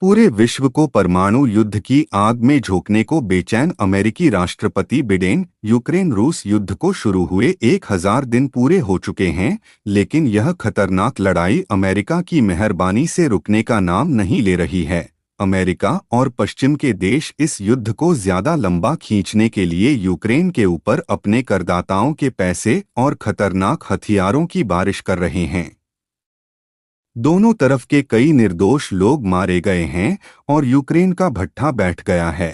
पूरे विश्व को परमाणु युद्ध की आग में झोंकने को बेचैन अमेरिकी राष्ट्रपति बिडेन यूक्रेन रूस युद्ध को शुरू हुए 1000 दिन पूरे हो चुके हैं, लेकिन यह खतरनाक लड़ाई अमेरिका की मेहरबानी से रुकने का नाम नहीं ले रही है। अमेरिका और पश्चिम के देश इस युद्ध को ज्यादा लंबा खींचने के लिए यूक्रेन के ऊपर अपने करदाताओं के पैसे और खतरनाक हथियारों की बारिश कर रहे हैं। दोनों तरफ के कई निर्दोष लोग मारे गए हैं और यूक्रेन का भट्ठा बैठ गया है।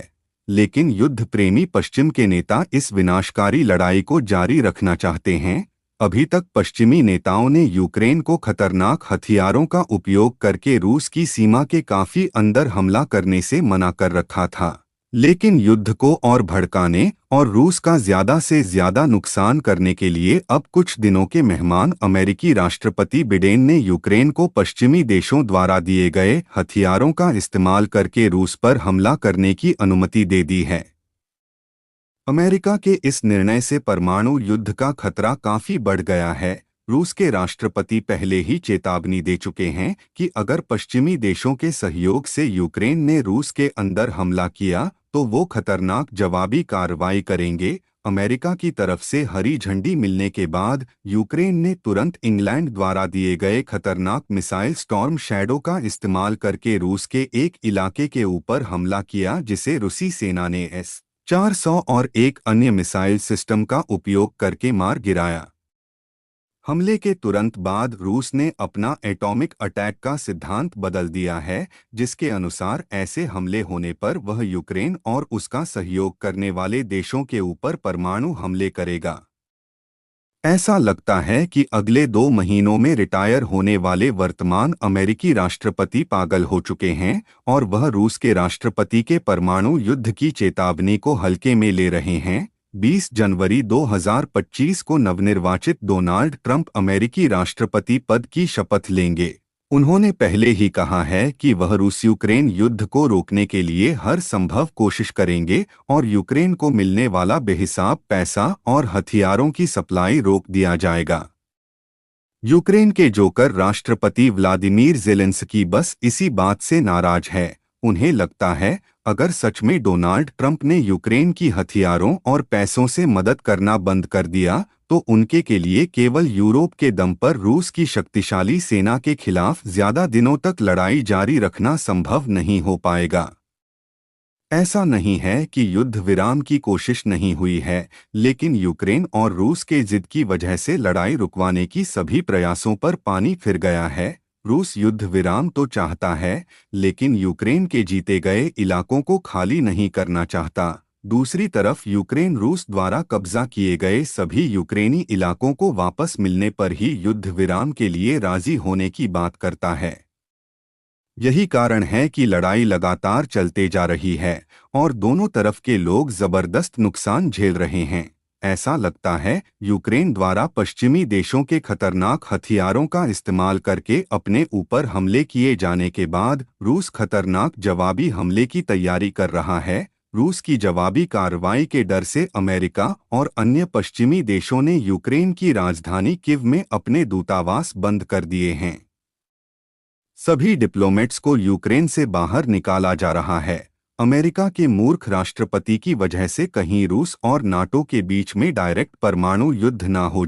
लेकिन युद्ध प्रेमी पश्चिम के नेता इस विनाशकारी लड़ाई को जारी रखना चाहते हैं। अभी तक पश्चिमी नेताओं ने यूक्रेन को खतरनाक हथियारों का उपयोग करके रूस की सीमा के काफी अंदर हमला करने से मना कर रखा था। लेकिन युद्ध को और भड़काने और रूस का ज्यादा से ज्यादा नुकसान करने के लिए अब कुछ दिनों के मेहमान अमेरिकी राष्ट्रपति बिडेन ने यूक्रेन को पश्चिमी देशों द्वारा दिए गए हथियारों का इस्तेमाल करके रूस पर हमला करने की अनुमति दे दी है। अमेरिका के इस निर्णय से परमाणु युद्ध का खतरा काफी बढ़ गया है। रूस के राष्ट्रपति पहले ही चेतावनी दे चुके हैं कि अगर पश्चिमी देशों के सहयोग से यूक्रेन ने रूस के अंदर हमला किया तो वो खतरनाक जवाबी कार्रवाई करेंगे। अमेरिका की तरफ से हरी झंडी मिलने के बाद यूक्रेन ने तुरंत इंग्लैंड द्वारा दिए गए खतरनाक मिसाइल स्टॉर्म शैडो का इस्तेमाल करके रूस के एक इलाके के ऊपर हमला किया, जिसे रूसी सेना ने S-400 और एक अन्य मिसाइल सिस्टम का उपयोग करके मार गिराया। हमले के तुरंत बाद रूस ने अपना एटॉमिक अटैक का सिद्धांत बदल दिया है, जिसके अनुसार ऐसे हमले होने पर वह यूक्रेन और उसका सहयोग करने वाले देशों के ऊपर परमाणु हमले करेगा। ऐसा लगता है कि अगले 2 महीनों में रिटायर होने वाले वर्तमान अमेरिकी राष्ट्रपति पागल हो चुके हैं और वह रूस के राष्ट्रपति के परमाणु युद्ध की चेतावनी को हल्के में ले रहे हैं। 20 जनवरी 2025 को नवनिर्वाचित डोनाल्ड ट्रंप अमेरिकी राष्ट्रपति पद की शपथ लेंगे। उन्होंने पहले ही कहा है कि वह रूस यूक्रेन युद्ध को रोकने के लिए हर संभव कोशिश करेंगे और यूक्रेन को मिलने वाला बेहिसाब पैसा और हथियारों की सप्लाई रोक दिया जाएगा। यूक्रेन के जोकर राष्ट्रपति व्लादिमीर ज़ेलेंस्की बस इसी बात से नाराज है। उन्हें लगता है अगर सच में डोनाल्ड ट्रंप ने यूक्रेन की हथियारों और पैसों से मदद करना बंद कर दिया तो उनके के लिए केवल यूरोप के दम पर रूस की शक्तिशाली सेना के खिलाफ ज्यादा दिनों तक लड़ाई जारी रखना संभव नहीं हो पाएगा। ऐसा नहीं है कि युद्ध विराम की कोशिश नहीं हुई है, लेकिन यूक्रेन और रूस के जिद की वजह से लड़ाई रुकवाने की सभी प्रयासों पर पानी फिर गया है। रूस युद्ध विराम तो चाहता है, लेकिन यूक्रेन के जीते गए इलाकों को खाली नहीं करना चाहता। दूसरी तरफ यूक्रेन रूस द्वारा कब्जा किए गए सभी यूक्रेनी इलाकों को वापस मिलने पर ही युद्ध विराम के लिए राजी होने की बात करता है। यही कारण है कि लड़ाई लगातार चलते जा रही है और दोनों तरफ के लोग जबरदस्त नुकसान झेल रहे हैं। ऐसा लगता है यूक्रेन द्वारा पश्चिमी देशों के खतरनाक हथियारों का इस्तेमाल करके अपने ऊपर हमले किए जाने के बाद रूस खतरनाक जवाबी हमले की तैयारी कर रहा है। रूस की जवाबी कार्रवाई के डर से अमेरिका और अन्य पश्चिमी देशों ने यूक्रेन की राजधानी कीव में अपने दूतावास बंद कर दिए हैं। सभी डिप्लोमेट्स को यूक्रेन से बाहर निकाला जा रहा है। अमेरिका के मूर्ख राष्ट्रपति की वजह से कहीं रूस और नाटो के बीच में डायरेक्ट परमाणु युद्ध न हो